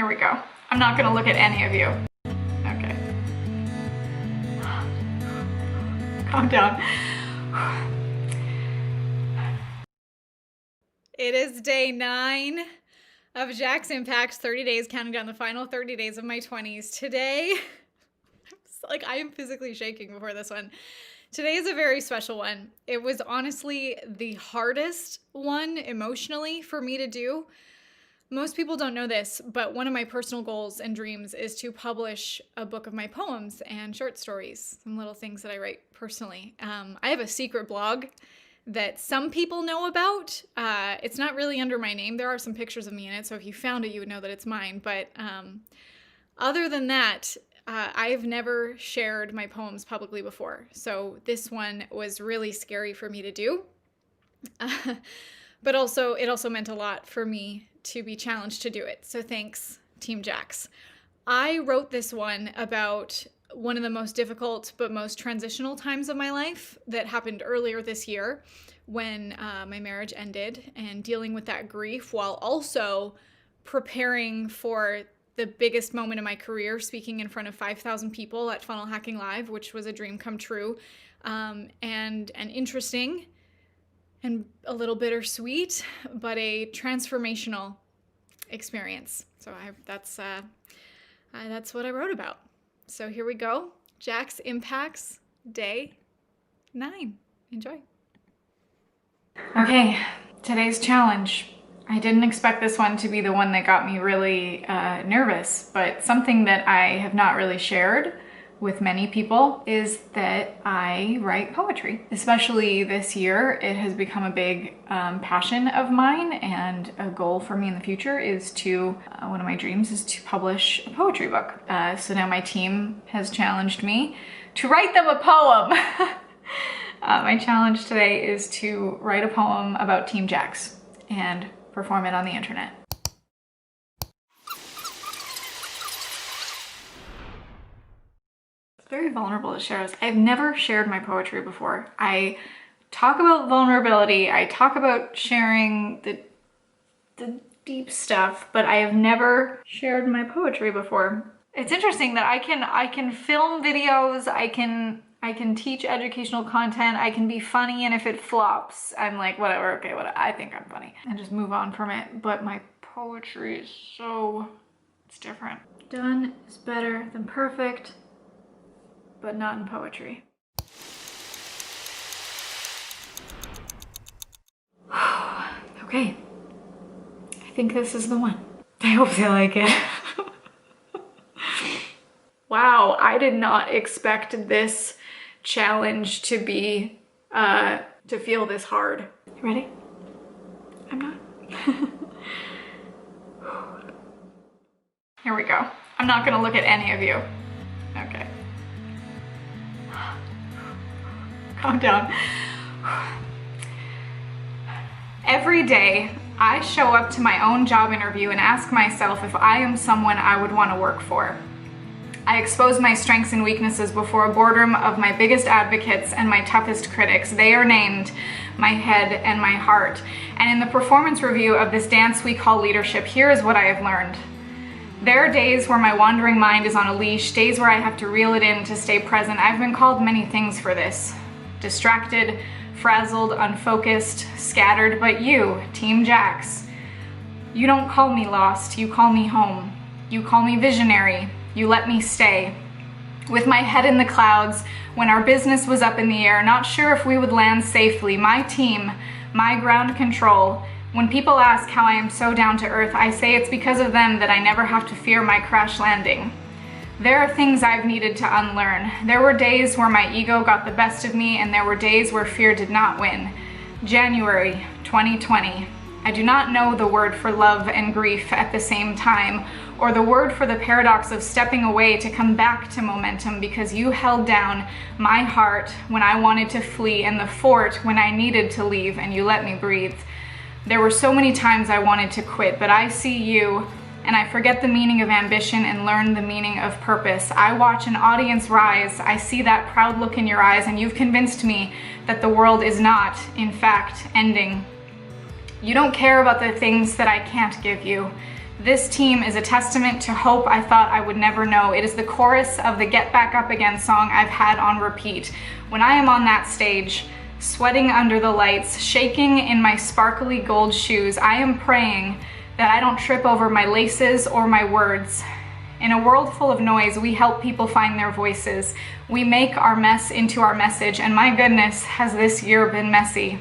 Here we go. I'm not gonna look at any of you. Okay. Calm down. It is day 9 of JAXX IMPACTS, 30 days, counting down the final 30 days of my 20s. Today, I am physically shaking before this one. Today is a very special one. It was honestly the hardest one emotionally for me to do. Most people don't know this, but one of my personal goals and dreams is to publish a book of my poems and short stories, some little things that I write personally. I have a secret blog that some people know about. It's not really under my name. There are some pictures of me in it, so if you found it, you would know that it's mine. But other than that, I've never shared my poems publicly before. So this one was really scary for me to do. But also, it also meant a lot for me to be challenged to do it. So thanks, Team Jaxx. I wrote this one about one of the most difficult but most transitional times of my life that happened earlier this year when my marriage ended, and dealing with that grief while also preparing for the biggest moment in my career, speaking in front of 5,000 people at Funnel Hacking Live, which was a dream come true, and interesting and a little bittersweet, but a transformational experience. So that's what I wrote about. So here we go. JAXX IMPACTS, day 9. Enjoy. Okay, today's challenge. I didn't expect this one to be the one that got me really nervous, but something that I have not really shared with many people is that I write poetry. Especially this year, it has become a big passion of mine, and a goal for me in the future is to, one of my dreams is to publish a poetry book. So now my team has challenged me to write them a poem. My challenge today is to write a poem about Team Jaxx and perform it on the internet. It's very vulnerable to share this. I've never shared my poetry before. I talk about vulnerability. I talk about sharing the deep stuff, but I have never shared my poetry before. It's interesting that I can film videos, I can teach educational content, I can be funny, and if it flops, I'm like, whatever, okay, whatever, I think I'm funny, and just move on from it. But my poetry is it's different. Done is better than perfect, but not in poetry. Okay, I think this is the one. I hope they like it. Wow, I did not expect this challenge to be, to feel this hard. You ready? I'm not. Here we go. I'm not gonna look at any of you. Okay. Calm down. Every day, I show up to my own job interview and ask myself if I am someone I would want to work for. I expose my strengths and weaknesses before a boardroom of my biggest advocates and my toughest critics. They are named my head and my heart. And in the performance review of this dance we call leadership, here is what I have learned. There are days where my wandering mind is on a leash, days where I have to reel it in to stay present. I've been called many things for this. Distracted, frazzled, unfocused, scattered, but you, Team Jaxx, you don't call me lost, you call me home. You call me visionary. You let me stay. With my head in the clouds, when our business was up in the air, not sure if we would land safely, my team, my ground control. When people ask how I am so down to earth, I say it's because of them that I never have to fear my crash landing. There are things I've needed to unlearn. There were days where my ego got the best of me, and there were days where fear did not win. January 2020. I do not know the word for love and grief at the same time, or the word for the paradox of stepping away to come back to momentum, because you held down my heart when I wanted to flee and the fort when I needed to leave, and you let me breathe. There were so many times I wanted to quit, but I see you and I forget the meaning of ambition and learn the meaning of purpose. I watch an audience rise. I see that proud look in your eyes, and you've convinced me that the world is not, in fact, ending. You don't care about the things that I can't give you. This team is a testament to hope I thought I would never know. It is the chorus of the Get Back Up Again song I've had on repeat. When I am on that stage, sweating under the lights, shaking in my sparkly gold shoes, I am praying that I don't trip over my laces or my words. In a world full of noise, we help people find their voices. We make our mess into our message, and my goodness, has this year been messy.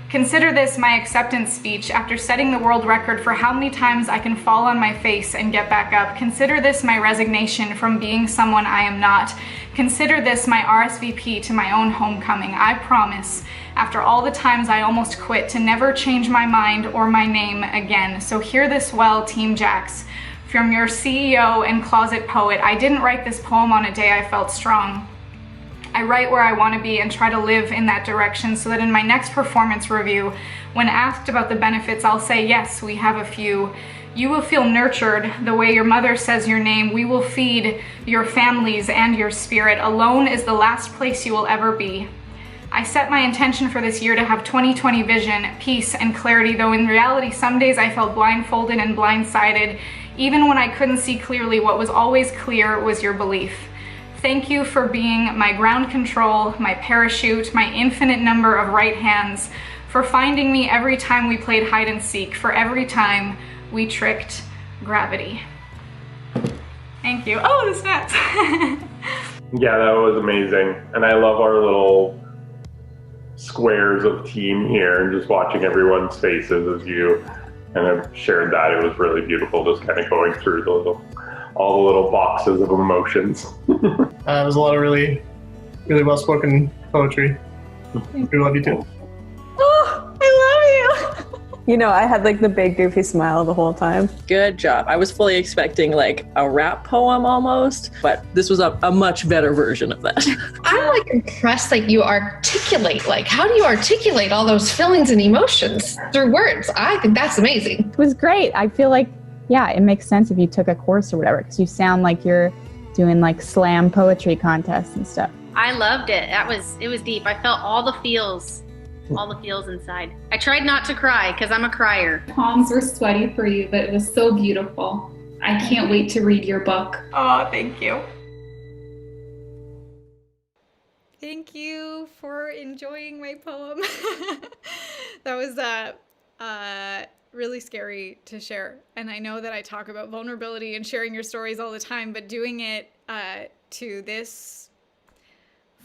Consider this my acceptance speech after setting the world record for how many times I can fall on my face and get back up. Consider this my resignation from being someone I am not. Consider this my RSVP to my own homecoming. I promise, after all the times I almost quit, to never change my mind or my name again. So hear this well, Team Jaxx. From your CEO and closet poet, I didn't write this poem on a day I felt strong. I write where I want to be and try to live in that direction so that in my next performance review, when asked about the benefits, I'll say, yes, we have a few. You will feel nurtured the way your mother says your name. We will feed your families and your spirit. Alone is the last place you will ever be. I set my intention for this year to have 20/20 vision, peace, and clarity, though in reality, some days I felt blindfolded and blindsided. Even when I couldn't see clearly, what was always clear was your belief. Thank you for being my ground control, my parachute, my infinite number of right hands, for finding me every time we played hide and seek, for every time we tricked gravity. Thank you. Oh, the snaps. Yeah, that was amazing. And I love our little squares of team here and just watching everyone's faces as you kind of shared that. It was really beautiful just kind of going through all the little boxes of emotions. It was a lot of really, really well-spoken poetry. We love you too. Oh, I love you. You know, I had like the big goofy smile the whole time. Good job. I was fully expecting like a rap poem almost, but this was a much better version of that. I'm like impressed that you articulate, like how do you articulate all those feelings and emotions through words? I think that's amazing. It was great. I feel like, yeah, it makes sense if you took a course or whatever, because you sound like you're doing like slam poetry contests and stuff. I loved it. It was deep. I felt all the feels inside. I tried not to cry because I'm a crier. Palms were sweaty for you, but it was so beautiful. I can't wait to read your book. Oh, thank you. Thank you for enjoying my poem. That was really scary to share. And I know that I talk about vulnerability and sharing your stories all the time, but doing it to this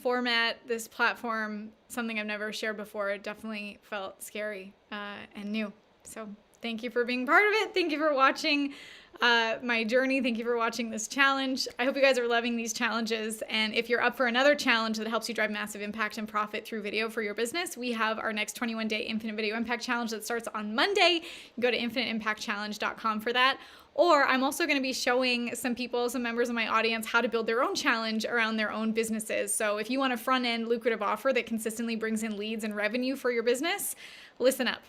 format, this platform, something I've never shared before, it definitely felt scary and new. So thank you for being part of it. Thank you for watching my journey. Thank you for watching this challenge. I hope you guys are loving these challenges. And if you're up for another challenge that helps you drive massive impact and profit through video for your business, we have our next 21-day Infinite Video Impact Challenge that starts on Monday. You can go to infiniteimpactchallenge.com for that. Or I'm also going to be showing some members of my audience, how to build their own challenge around their own businesses. So if you want a front-end lucrative offer that consistently brings in leads and revenue for your business, listen up.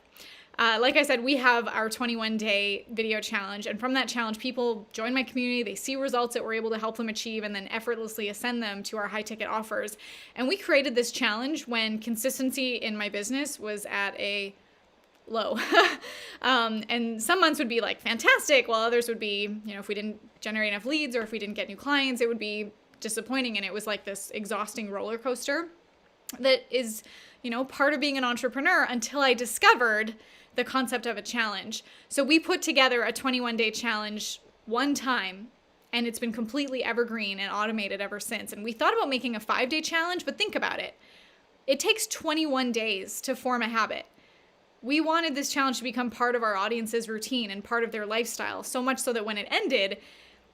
Like I said, we have our 21-day video challenge, and from that challenge, people join my community, they see results that we're able to help them achieve, and then effortlessly ascend them to our high-ticket offers. And we created this challenge when consistency in my business was at a low. And some months would be like fantastic, while others would be, if we didn't generate enough leads or if we didn't get new clients, it would be disappointing. And it was like this exhausting roller coaster that is, part of being an entrepreneur, until I discovered the concept of a challenge. So we put together a 21-day challenge one time, and it's been completely evergreen and automated ever since. And we thought about making a 5-day challenge, but think about it. It takes 21 days to form a habit. We wanted this challenge to become part of our audience's routine and part of their lifestyle, so much so that when it ended,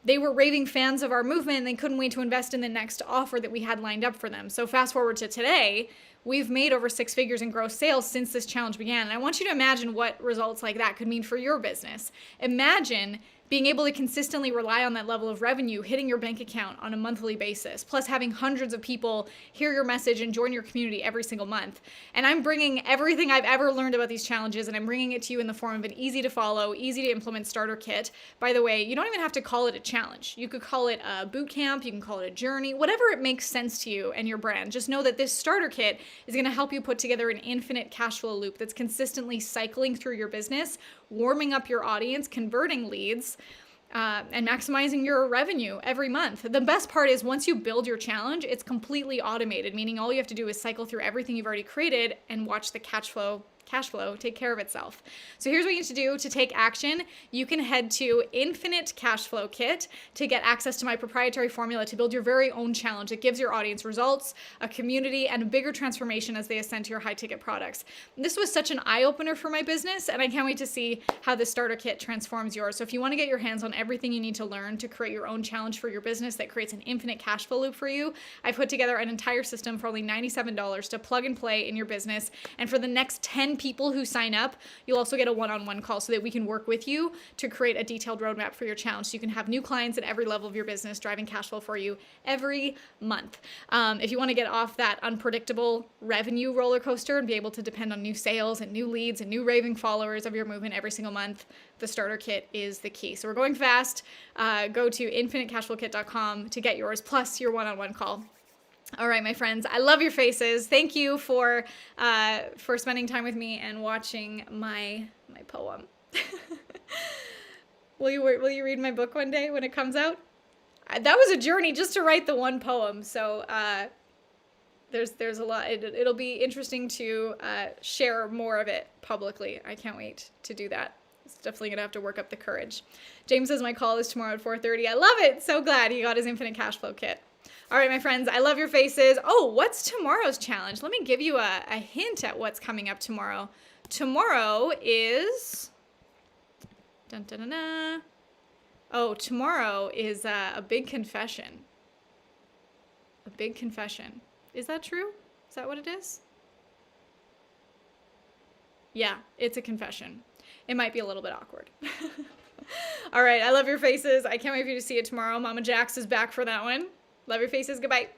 they were raving fans of our movement and they couldn't wait to invest in the next offer that we had lined up for them. So fast forward to today, we've made over 6 figures in gross sales since this challenge began. And I want you to imagine what results like that could mean for your business. Imagine being able to consistently rely on that level of revenue hitting your bank account on a monthly basis, plus having hundreds of people hear your message and join your community every single month. And I'm bringing everything I've ever learned about these challenges, and I'm bringing it to you in the form of an easy to follow, easy to implement starter kit. By the way, you don't even have to call it a challenge. You could call it a boot camp, you can call it a journey, whatever it makes sense to you and your brand. Just know that this starter kit is going to help you put together an infinite cash flow loop that's consistently cycling through your business, warming up your audience, converting leads, and maximizing your revenue every month. The best part is once you build your challenge, it's completely automated, meaning all you have to do is cycle through everything you've already created and watch the cash flow take care of itself. So here's what you need to do to take action. You can head to Infinite Cash Flow Kit to get access to my proprietary formula to build your very own challenge that gives your audience results, a community, and a bigger transformation as they ascend to your high ticket products. This was such an eye-opener for my business, and I can't wait to see how this starter kit transforms yours. So if you want to get your hands on everything you need to learn to create your own challenge for your business that creates an infinite cash flow loop for you, I've put together an entire system for only $97 to plug and play in your business. And for the next 10 people who sign up, you'll also get a one-on-one call so that we can work with you to create a detailed roadmap for your challenge so you can have new clients at every level of your business driving cash flow for you every month. If you want to get off that unpredictable revenue roller coaster and be able to depend on new sales and new leads and new raving followers of your movement every single month, the starter kit is the key. So we're going fast. Go to infinitecashflowkit.com to get yours plus your one-on-one call. All right, my friends, I love your faces. Thank you for spending time with me and watching my poem. Will you read my book one day when it comes out? That was a journey just to write the one poem. So there's a lot. It'll be interesting to share more of it publicly. I can't wait to do that. It's definitely gonna have to work up the courage. James says my call is tomorrow at 4:30. I love it. So glad he got his Infinite Cash Flow Kit. All right, my friends, I love your faces. Oh, what's tomorrow's challenge? Let me give you a hint at what's coming up tomorrow. Tomorrow is... Dun, dun, dun, dun. Oh, tomorrow is a big confession. A big confession. Is that true? Is that what it is? Yeah, it's a confession. It might be a little bit awkward. All right, I love your faces. I can't wait for you to see it tomorrow. Mama Jax is back for that one. Love your faces. Goodbye.